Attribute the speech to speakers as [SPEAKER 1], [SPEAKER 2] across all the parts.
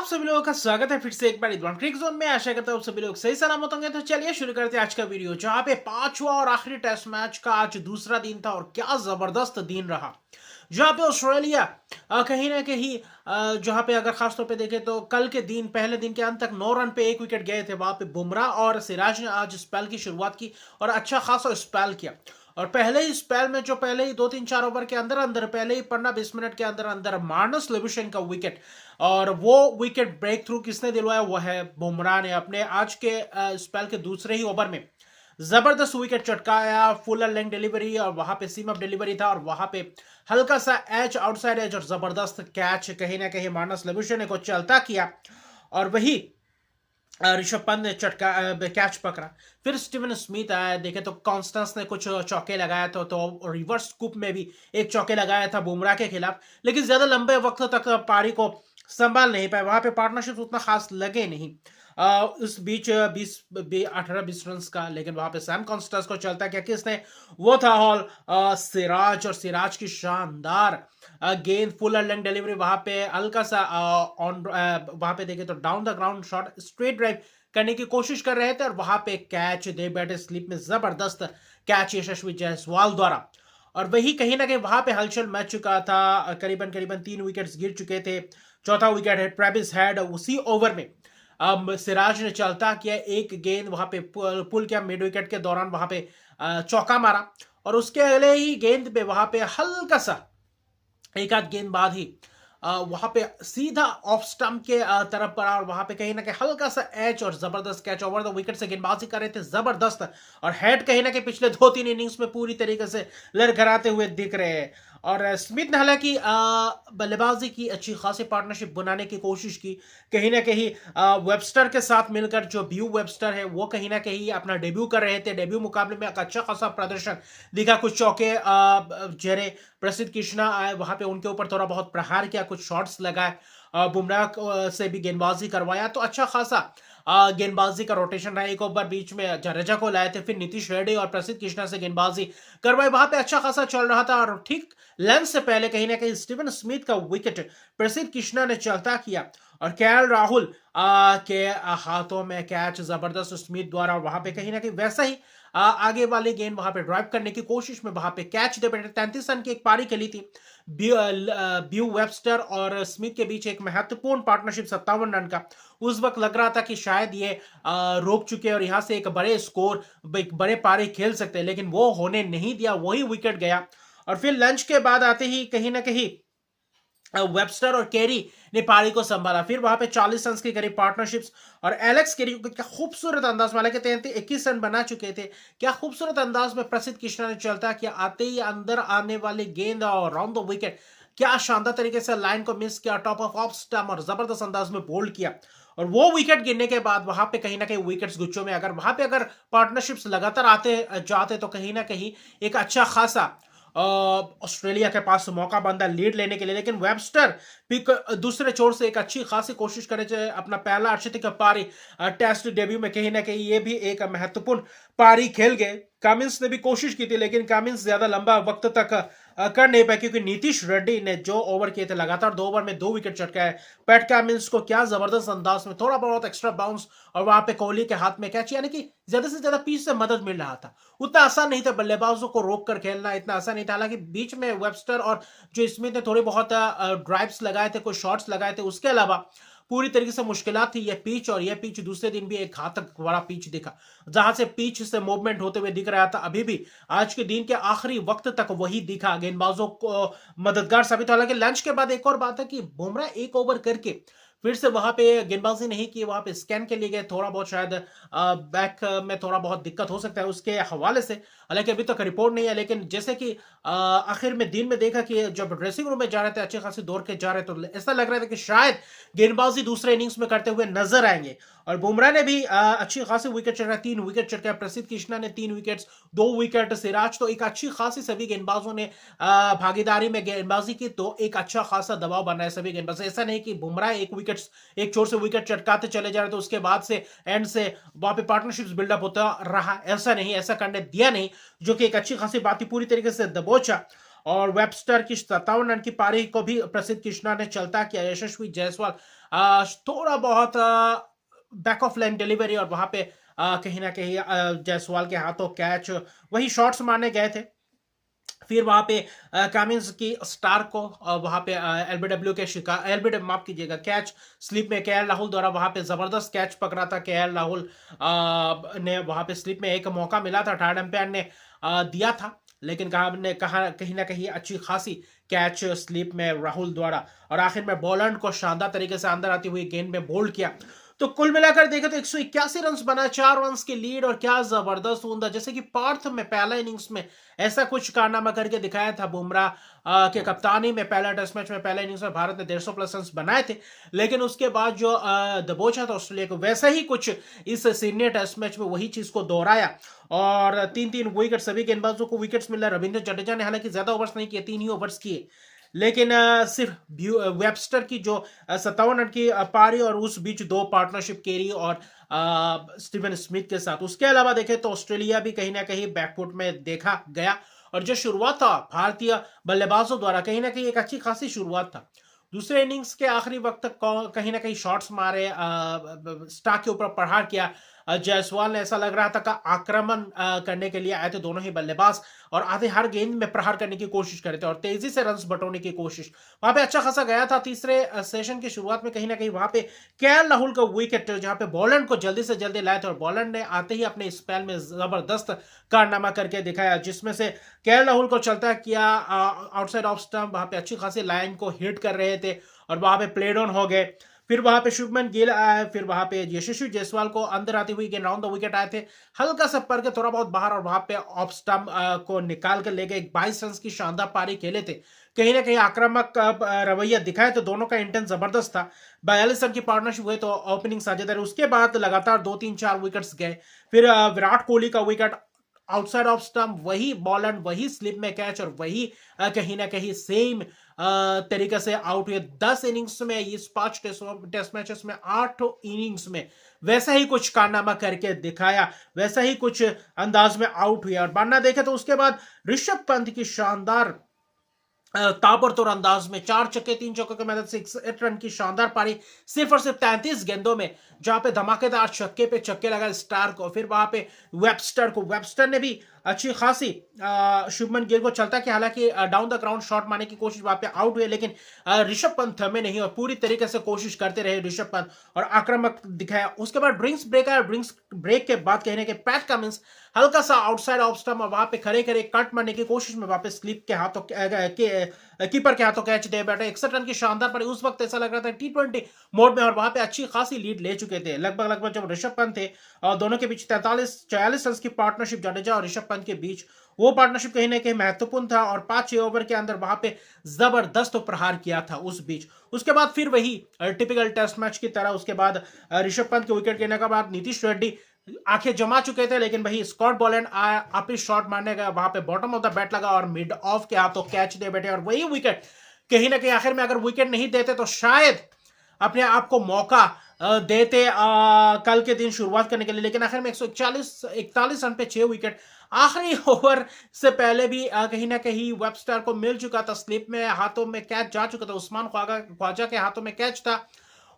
[SPEAKER 1] आप सभी लोगों का स्वागत है फिर से एक बार इधर क्रिक जोन में। आशा करता हूँ सभी लोग सही सलामत होंगे। तो चलिए शुरू करते हैं आज का वीडियो, जहां पे पांचवा और आखिरी टेस्ट मैच का आज दूसरा दिन था और क्या जबरदस्त दिन रहा। जहां पे ऑस्ट्रेलिया कहीं ना कहीं जहां पे अगर खासतौर पे देखें तो कल के दिन पहले दिन के अंत तक 9 रन पे 1 विकेट गए थे। वहां पे बुमराह और सिराज ने आज स्पेल की शुरुआत की और अच्छा खासा स्पेल किया। और पहले ही स्पेल में जो पहले ही 2-3-4 ओवर के अंदर अंदर पहले ही 15-20 मिनट के अंदर अंदर मार्नस लेबुशेन का विकेट, और वो विकेट ब्रेक थ्रू किसने दिलवाया? वो है बुमराह ने अपने आज के स्पेल के दूसरे ही ओवर में जबरदस्त विकेट चटकाया। फुल लेंथ डिलीवरी और वहां पे सीम अप डिलीवरी था और वहां पे हल्का सा एज आउटसाइड एज और जबरदस्त कैच कहीं ना कहीं मार्नस लेबुशेन को चलता किया। और वही ऋषभ पंत ने चटका कैच पकड़ा। फिर स्टीवन स्मिथ आया, देखे तो कॉन्स्टेंस ने कुछ चौके लगाया तो रिवर्स स्कूप में भी एक चौके लगाया था बुमराह के खिलाफ, लेकिन ज्यादा लंबे वक्त तक पारी को संभाल नहीं पाए। वहां पे पार्टनरशिप उतना खास लगे नहीं। उस बीच 18-20 रन का, लेकिन वहां पे सैम कॉन्स्टेंस को चलता क्या किसने? वो था हॉल सिराज, और सिराज की शानदार गेंद फुल लेंथ डिलीवरी वहां पे हल्का सा ऑन वहां पे देखे तो down the ground shot straight drive करने की कोशिश कर रहे थे और वहां पे कैच दे बैठे स्लिप में जबरदस्त कैच यशस्वी जायसवाल द्वारा। और वही कहीं ना कहीं वहां पे हलचल मच चुका था। करीबन करीबन 3 विकेट्स गिर चुके थे। चौथा विकेट है ट्रेविस हेड उसी ओवर में। सिराज ने चलता किया, एक गेंद वहां पे पुल किया मिड विकेट के दौरान, वहां पे चौका मारा। और उसके अगले ही गेंद पे वहां पे हल्का सा एक आध गेंद बाद ही वहां पे सीधा ऑफ स्टंप के तरफ पड़ा और वहां पे कहीं ना कहीं हल्का सा एच और जबरदस्त कैच ओवर द विकेट से गेंदबाजी कर रहे थे जबरदस्त। और हेड कहीं ना कहीं पिछले 2-3 इनिंग्स में पूरी तरीके से लड़खड़ाते हुए दिख रहे हैं। और स्मिथ ने हालांकि बल्लेबाजी की अच्छी खासी पार्टनरशिप बनाने की कोशिश की। कहीं ना कहीं वेबस्टर के साथ मिलकर, जो ब्यू वेबस्टर है वो कहीं ना कहीं अपना डेब्यू कर रहे थे। डेब्यू मुकाबले में एक अच्छा खासा प्रदर्शन दिखा। कुछ चौके जरे प्रसिद्ध कृष्णा आए, वहां पे उनके ऊपर थोड़ा बहुत प्रहार किया, कुछ शॉट्स लगाए, बुमराह से भी गेंदबाजी करवाया। तो अच्छा खासा गेंदबाजी का रोटेशन रहा। एक ओवर बीच में जडेजा को लाए थे, फिर नीतीश रेड्डी और प्रसिद्ध कृष्णा से गेंदबाजी करवाई। वहां पे अच्छा खासा चल रहा था और ठीक लेंथ से पहले कहीं ना कहीं स्टीवन स्मिथ का विकेट प्रसिद्ध कृष्णा ने चलता किया और केएल राहुल के हाथों में कैच जबरदस्त स्मिथ द्वारा। वहां पे कहीं ना कहीं वैसा ही आगे वाली गेंद वहां पे ड्राइव करने की कोशिश में वहां पे कैच दे बैठे। 33 रन की एक पारी खेली थी। ब्यू वेबस्टर और स्मिथ के बीच एक महत्वपूर्ण पार्टनरशिप 57 रन का। उस वक्त लग रहा था कि शायद ये रोक चुके और यहां से एक बड़े स्कोर, एक बड़े पारी खेल सकते हैं, लेकिन वो होने नहीं दिया, वही विकेट गया। और फिर लंच के बाद आते ही कहीं ना कहीं वेबस्टर और कैरी ने पारी को संभाला। फिर वहां पे 40 रन की करीब पार्टनरशिप्स और एलेक्स कैरी को क्या खूबसूरत अंदाज में, हालांकि 21 रन बना चुके थे, क्या खूबसूरत अंदाज में प्रसिद्ध कृष्णा ने चलता कि आते ही अंदर आने वाली गेंद और राउंड द विकेट क्या शानदार तरीके से लाइन को मिस किया, टॉप ऑफ स्टंप और जबरदस्त अंदाज में बोल्ड किया। और वो विकेट गिरने के बाद वहां पे कहीं ना कहीं विकेट्स गुच्छों में, अगर वहां पे अगर पार्टनरशिप्स लगातार आते जाते तो कहीं ना कहीं एक अच्छा खासा ऑस्ट्रेलिया के पास मौका बनता लीड लेने के लिए। लेकिन वेबस्टर भी दूसरे छोर से एक अच्छी खासी कोशिश करे, अपना पहला अर्धशतक पारी टेस्ट डेब्यू में कहीं ना कहीं ये भी एक महत्वपूर्ण पारी खेल गए। कामिंस ने भी कोशिश की थी, लेकिन कामिंस ज्यादा लंबा वक्त तक कर नहीं पाए, क्योंकि नीतीश रेड्डी ने जो ओवर किए थे लगातार 2 ओवर में 2 विकेट चटकाए। पैट कामिंस को क्या जबरदस्त अंदाज में थोड़ा बहुत एक्स्ट्रा बाउंस और वहां पे कोहली के हाथ में कैच, यानी कि ज्यादा से ज्यादा पिच से मदद मिल रहा था। उतना आसान नहीं था बल्लेबाजों को रोक कर खेलना, इतना आसान नहीं था। हालांकि बीच में वेबस्टर और जो स्मिथ ने थोड़े बहुत ड्राइव्स लगाए थे, कुछ शॉट्स लगाए थे, उसके अलावा पूरी तरीके से मुश्किलात थी यह पिच। और यह पिच दूसरे दिन भी एक घातक बड़ा पिच दिखा, जहां से पिच से मूवमेंट होते हुए दिख रहा था। अभी भी आज के दिन के आखिरी वक्त तक वही दिखा, गेंदबाजों को मददगार साबित। हालांकि लंच के बाद एक और बात है कि बुमराह एक ओवर करके फिर से वहां पे गेंदबाजी नहीं की, वहां पे स्कैन के लिए गए। थोड़ा बहुत शायद बैक में थोड़ा बहुत दिक्कत हो सकता है उसके हवाले से, हालांकि अभी तक रिपोर्ट नहीं है। लेकिन जैसे कि आखिर में दिन में देखा कि जब ड्रेसिंग रूम में जा रहे थे, अच्छे खासी दौड़ के जा रहे, तो ऐसा लग रहा था कि शायद गेंदबाजी दूसरे इनिंग्स में करते हुए नजर आएंगे। और बुमराह ने भी अच्छी खासी विकेट चढ़ा, 3 विकेट चढ़ प्रसिद्ध कृष्णा ने 3 विकेट, 2 विकेट सिराज। तो एक अच्छी खासी सभी गेंदबाजों ने भागीदारी में गेंदबाजी की, तो एक अच्छा खासा दबाव बना है सभी गेंदबाज। ऐसा नहीं कि बुमराह एक छोर से विकेट चटकाते चले जा रहे तो उसके बाद से एंड से वहां पे पार्टनरशिप्स बिल्डअप होता रहा, ऐसा नहीं, ऐसा करने दिया नहीं, जो कि एक अच्छी खासी बात थी, पूरी तरीके से दबोचा। और वेबस्टर की 57 रन की पारी को भी प्रसिद्ध कृष्णा ने चलता किया। यशस्वी जायसवाल थोड़ा बहुत बैक ऑफ लाइन डिलीवरी और वहां पे कहीं ना कहीं जायसवाल के हाथों कैच, वही शॉट्स मारने गए थे। फिर वहां पे कामिंस की स्टार को वहां पे एलबीडब्ल्यू के शिकार, एलबीडब्ल्यू माफ कीजिएगा, कैच स्लिप में केएल राहुल द्वारा वहां पे जबरदस्त कैच पकड़ा था। केएल राहुल ने वहां पे स्लिप में एक मौका मिला था, थर्ड अंपायर ने दिया था, लेकिन कहा कहीं ना कहीं अच्छी खासी कैच स्लिप में राहुल द्वारा, और आखिर में बॉलैंड को शानदार तरीके से अंदर आती हुई गेंद में बोल्ड किया। तो कुल मिलाकर देखें तो 181 रन बना, 4 रन की लीड, और क्या जबरदस्त उमदा, जैसे कि पार्थ में पहला इनिंग्स में ऐसा कुछ कारनामा करके दिखाया था बुमराह के कप्तानी में। पहला टेस्ट मैच में, पहला इनिंग्स में भारत ने 150 प्लस रन बनाए थे, लेकिन उसके बाद जो दबोचा था ऑस्ट्रेलिया को, वैसा ही कुछ इस सीनियर टेस्ट मैच में वही चीज को दोहराया, और 3-3 विकेट, सभी गेंदबाजों को विकेट्स मिला। रविंद्र जडेजा ने हालांकि ज्यादा ओवर्स नहीं किए, 3 ही ओवर्स किए, लेकिन सिर्फ वेबस्टर की जो 57 रन की पारी, और उस बीच 2 पार्टनरशिप केरी और स्टीवन स्मिथ के साथ। उसके अलावा देखें तो ऑस्ट्रेलिया भी कहीं ना कहीं बैकफुट में देखा गया, और जो शुरुआत था भारतीय बल्लेबाजों द्वारा, कहीं ना कहीं एक अच्छी खासी शुरुआत था। दूसरे इनिंग्स के आखिरी वक्त तक कहीं ना कहीं शॉट्स मारे, स्टार्क के ऊपर प्रहार किया। जायसवाल ने, ऐसा लग रहा था कि आक्रमण करने के लिए आए थे दोनों ही बल्लेबाज, और आधे हर गेंद में प्रहार करने की कोशिश करे थे और तेजी से रन्स बटोरने की कोशिश वहां पे अच्छा खासा गया था। तीसरे सेशन की शुरुआत में कहीं ना कहीं वहां पे केएल राहुल का विकेट, जहां पे बॉलैंड को जल्दी से जल्दी लाए थे, और बॉलैंड ने आते ही अपने स्पेल में जबरदस्त कारनामा करके दिखाया, जिसमें से केएल राहुल को चलता किया आउटसाइड ऑफ स्टंप, वहां पे अच्छी खासी लाइन को हिट कर रहे थे, और वहां पे प्ले डाउन हो गए। फिर वहां पे शुभमन गिल आए, फिर वहां पे यशस्वी जायसवाल को अंदर आती हुई गेंद राउंड द विकेट आए थे, हल्का सा पर के थोड़ा बहुत बाहर, और वहां पे ऑफ स्टंप को निकाल कर ले गए। 22 रन की शानदार पारी खेले थे, कहीं ना कहीं आक्रामक रवैया दिखाए तो दोनों का इंटेंस जबरदस्त था। 42 रन की पार्टनरशिप हुई तो ओपनिंग साझेदारी, उसके बाद लगातार 2-3-4 विकेट्स गए। फिर विराट कोहली का विकेट आउटसाइड ऑफ स्टंप, वही बॉल एंड वही स्लिप में कैच, और वही कहीं ना कहीं सेम तरीके से आउट हुए। 10 इनिंग्स में, इस 5 टेस्ट मैचेस में, 8 इनिंग्स में वैसा ही कुछ कारनामा करके दिखाया, वैसा ही कुछ अंदाज में आउट हुआ। और बनना देखे तो उसके बाद ऋषभ पंत की शानदार ताबड़तोड़ अंदाज में 4 छक्के 3 चौकों की मदद से 61 रन की शानदार पारी, सिर्फ और सिर्फ 33 गेंदों में, जहां पे धमाकेदार छक्के पे छक्के लगाए स्टार को। फिर वहां पे वेबस्टर ने भी अच्छी खासी शुभमन गिल को चलता कि हालांकि डाउन द ग्राउंड शॉट मारने की कोशिश, वहां पे आउट हुए, लेकिन ऋषभ पंत थमे नहीं और पूरी तरीके से कोशिश करते रहे ऋषभ पंत, और आक्रामक दिखाया। उसके बाद ड्रिंक्स ब्रेक आया, ड्रिंक्स ब्रेक के बाद कहने के पैट कमिंस हल्का सा आउटसाइड ऑफ स्टंप, और वहां पे खड़े खड़े कट मारने की कोशिश में वापस स्लिप के हाथों कीपर के हाथों कैच दे बैठे। 61 रन की शानदार पारी, उस वक्त ऐसा लग रहा था T20 मोड में, और वहां पे अच्छी खासी लीड ले चुके थे लगभग जब ऋषभ पंत थे, और दोनों के बीच 43-44 रन की पार्टनरशिप जडेजा और ऋषभ पंत के बीच, वो पार्टनरशिप कहीं ना कहीं महत्वपूर्ण था, और 5-6 ओवर के अंदर वहां पे जबरदस्त प्रहार किया था उस बीच। उसके बाद फिर वही टिपिकल टेस्ट मैच की तरह, उसके बाद ऋषभ पंत के विकेट गिरने के बाद नीतीश रेड्डी आंखें जमा चुके थे, लेकिन वही स्कॉट बॉलैंड अपनी शॉट मारने का वहां पे बॉटम ऑफ द बैट लगा, और मिड ऑफ के हाथों कैच दे बैठे, और वही विकेट कहीं ना कहीं आखिर में, अगर विकेट नहीं देते तो शायद अपने आप को मौका देते कल के दिन शुरुआत करने के लिए, लेकिन आखिर में 141 रन पे 6 विकेट। आखिरी ओवर से पहले भी कहीं ना कहीं वेबस्टर को मिल चुका था, स्लिप में हाथों में कैच जा चुका था, उस्मान ख्वाजा के हाथों में कैच था,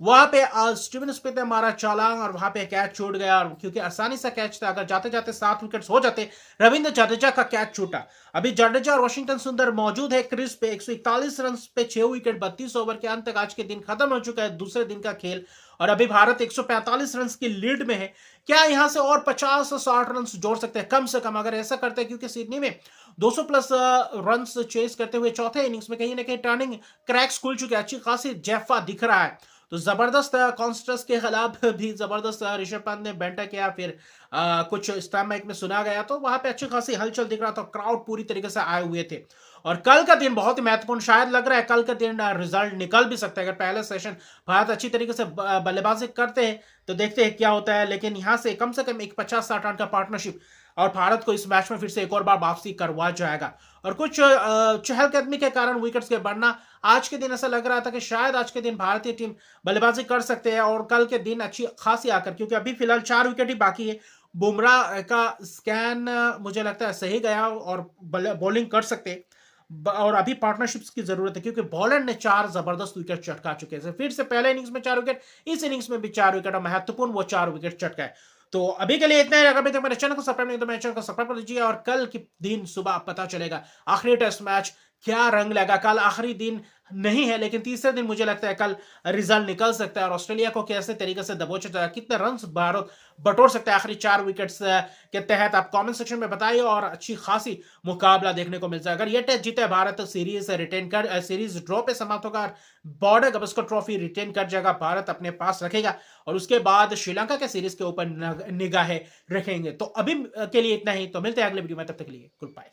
[SPEAKER 1] वहां पे स्टीवन स्मिथ ने मारा चालांग, और वहां पे कैच छूट गया, और क्योंकि आसानी से कैच था, अगर जाते जाते 7 विकेट्स हो जाते, रविंद्र जडेजा का कैच छूटा। अभी जडेजा और वाशिंगटन सुंदर मौजूद है क्रीज पे, 141 रन पे 6 विकेट, 32 ओवर के अंत तक आज के दिन खत्म हो चुका है, दूसरे दिन का खेल, और अभी भारत 145 रन की लीड में है। क्या यहां से और 50-60 रन जोड़ सकते हैं कम से कम, अगर ऐसा करते हैं, क्योंकि सिडनी में 200 प्लस रन चेस करते हुए चौथे इनिंग्स में कहीं ना कहीं टर्निंग क्रैक्स खुल चुके हैं, अच्छी खासी जैफा दिख रहा है। तो जबरदस्त कॉन्स्टस के खिलाफ भी जबरदस्त ऋषभ पंत ने बैटर किया, फिर कुछ स्टैम्प माइक में सुना गया, तो वहां पे अच्छी खासी हलचल दिख रहा था, क्राउड पूरी तरीके से आए हुए थे। और कल का दिन बहुत ही महत्वपूर्ण शायद लग रहा है, कल का दिन रिजल्ट निकल भी सकता है। अगर पहले सेशन भारत अच्छी तरीके से बल्लेबाजी करते हैं तो देखते हैं क्या होता है, लेकिन यहां से कम एक 50-60 रन का पार्टनरशिप, और भारत को इस मैच में फिर से एक और बार वापसी करवा जाएगा। और कुछ चहलकदमी के कारण विकेट्स के बढ़ना, आज के दिन ऐसा लग रहा था कि शायद आज के दिन भारतीय टीम बल्लेबाजी कर सकते हैं, और कल के दिन अच्छी खासी आकर, क्योंकि अभी फिलहाल 4 विकेट ही बाकी है। बुमराह का स्कैन मुझे लगता है सही गया, और बॉलिंग कर सकते, और अभी पार्टनरशिप्स की जरूरत है, क्योंकि बॉलर ने 4 जबरदस्त विकेट चटका चुके हैं। फिर से पहले इनिंग्स में 4 विकेट, इस इनिंग्स में भी 4 विकेट, और महत्वपूर्ण वो 4 विकेट चटकाए। तो अभी के लिए इतना ही। अगर अभी तक मेरे चैनल को सब्सक्राइब नहीं तो मेरे चैनल को सब्सक्राइब कर दीजिए, और कल के दिन सुबह पता चलेगा आखिरी टेस्ट मैच क्या रंग लगा। कल आखिरी दिन नहीं है, लेकिन तीसरे दिन मुझे लगता है कल रिजल्ट निकल सकता है, और ऑस्ट्रेलिया को कैसे तरीके से दबोचा जाए, कितने रन भारत बटोर सकता है आखिरी 4 विकेट्स के तहत, आप कमेंट सेक्शन में बताइए, और अच्छी खासी मुकाबला देखने को मिल जाए। अगर ये टेस्ट जीते भारत तो सीरीज रिटेन कर, सीरीज ड्रॉ पे समाप्त होगा, बॉर्डर गवस्कर ट्रॉफी रिटेन कर जाएगा, भारत अपने पास रखेगा, और उसके बाद श्रीलंका के सीरीज के ऊपर निगाहें रखेंगे। तो अभी के लिए इतना ही, तो मिलते हैं अगले वीडियो में, तब तक के लिए गुड बाय।